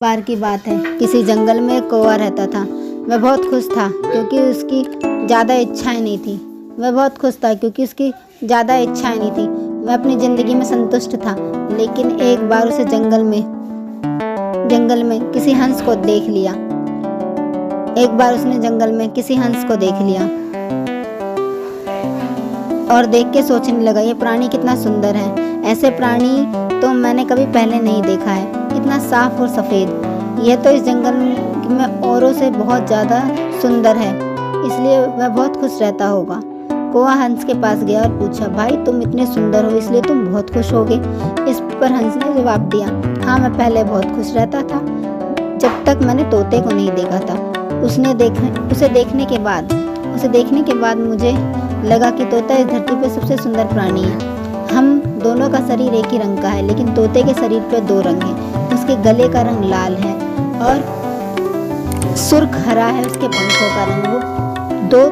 बार की बात है, किसी जंगल में एक कौवा रहता था। वह बहुत खुश था क्योंकि उसकी ज़्यादा इच्छाएं नहीं थी। वह अपनी ज़िंदगी में संतुष्ट था। लेकिन एक बार उसे जंगल में किसी हंस को देख लिया। और देख के सोचने लगा, ये प्राणी कितना सुंदर है। ऐसे प्राणी तो मैंने कभी पहले नहीं देखा है, इतना साफ और सफ़ेद। यह तो इस जंगल में औरों से बहुत ज़्यादा सुंदर है, इसलिए वह बहुत खुश रहता होगा। कौवा हंस के पास गया और पूछा, भाई तुम इतने सुंदर हो इसलिए तुम बहुत खुश होगे। इस पर हंस ने जवाब दिया, हाँ मैं पहले बहुत खुश रहता था जब तक मैंने तोते को नहीं देखा था। उसे देखने के बाद मुझे लगा कि तोता इस धरती पर सबसे सुंदर प्राणी है। हम दोनों का शरीर एक ही रंग का है, लेकिन तोते के शरीर पर दो रंग हैं। उसके गले का रंग लाल है और सुर्ख हरा है। उसके पंखों का रंग वो दो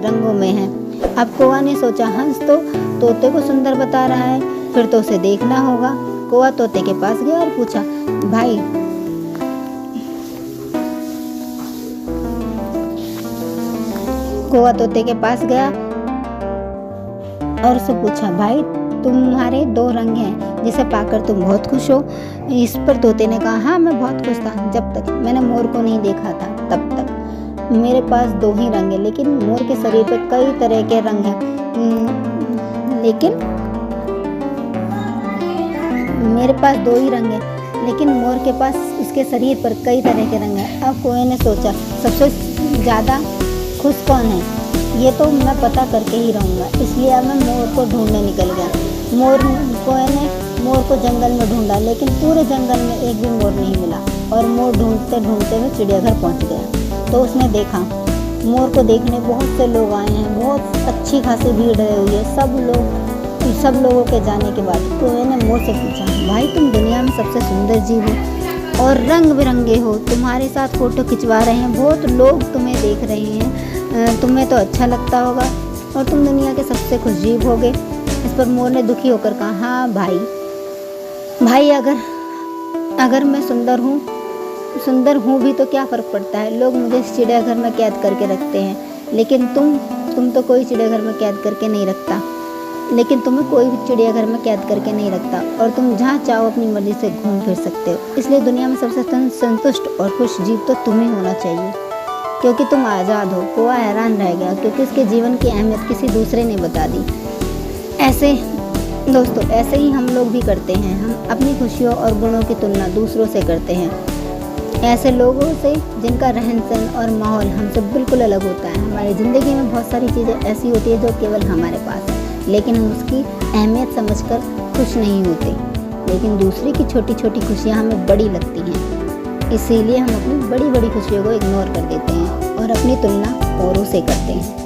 रंगों में है। अब कौवा ने सोचा, हंस तो तोते को सुंदर बता रहा है, फिर तो उसे देखना होगा। कौवा तोते के पास गया और पूछा, भाई तुम्हारे दो रंग हैं जिसे पाकर तुम बहुत खुश हो। इस पर तोते ने कहा, हाँ मैं बहुत खुश था जब तक मैंने मोर को नहीं देखा था। तब तक मेरे पास दो ही रंग हैं, लेकिन मोर के शरीर पर कई तरह के रंग हैं। लेकिन मोर के पास उसके शरीर पर कई तरह के रंग हैं। अब कौवे ने सोचा, सबसे ज़्यादा खुश कौन है, ये तो मैं पता करके ही रहूँगा। इसलिए अब मैं मोर को ढूंढने निकल गया। कौवे ने मोर को जंगल में ढूंढा, लेकिन पूरे जंगल में एक भी मोर नहीं मिला और मोर ढूंढते ढूंढते हुए चिड़ियाघर पहुंच गया। तो उसने देखा मोर को देखने बहुत से लोग आए हैं, बहुत अच्छी खासी भीड़ रही हुई है। सब लोगों के जाने के बाद कौवे ने मोर से पूछा, भाई तुम दुनिया में सबसे सुंदर जीव हो और रंग बिरंगे हो, तुम्हारे साथ फोटो खिंचवा रहे हैं, बहुत लोग तुम्हें देख रहे हैं, तुम्हें तो अच्छा लगता होगा और तुम दुनिया के सबसे खुश जीव होगे। इस पर मोर ने दुखी होकर कहा, हाँ भाई अगर मैं सुंदर हूँ भी तो क्या फ़र्क पड़ता है। लोग मुझे चिड़ियाघर में कैद करके रखते हैं, लेकिन तुम तो कोई चिड़ियाघर में कैद करके नहीं रखता। और तुम जहाँ चाहो अपनी मर्जी से घूम फिर सकते हो। इसलिए दुनिया में सबसे संतुष्ट और खुश जीव तो तुम्हें होना चाहिए, क्योंकि तुम आज़ाद हो। कौवा हैरान रह गया क्योंकि उसके जीवन की अहमियत किसी दूसरे ने बता दी। ऐसे ही हम लोग भी करते हैं। हम अपनी खुशियों और गुणों की तुलना दूसरों से करते हैं, ऐसे लोगों से जिनका रहन सहन और माहौल हमसे बिल्कुल अलग होता है। हमारी ज़िंदगी में बहुत सारी चीज़ें ऐसी होती है जो केवल हमारे पास है, लेकिन हम उसकी अहमियत समझकर खुश नहीं होते। लेकिन दूसरे की छोटी छोटी खुशियाँ हमें बड़ी लगती हैं, इसीलिए हम अपनी बड़ी बड़ी खुशियों को इग्नोर कर देते हैं और अपनी तुलना औरों से करते हैं।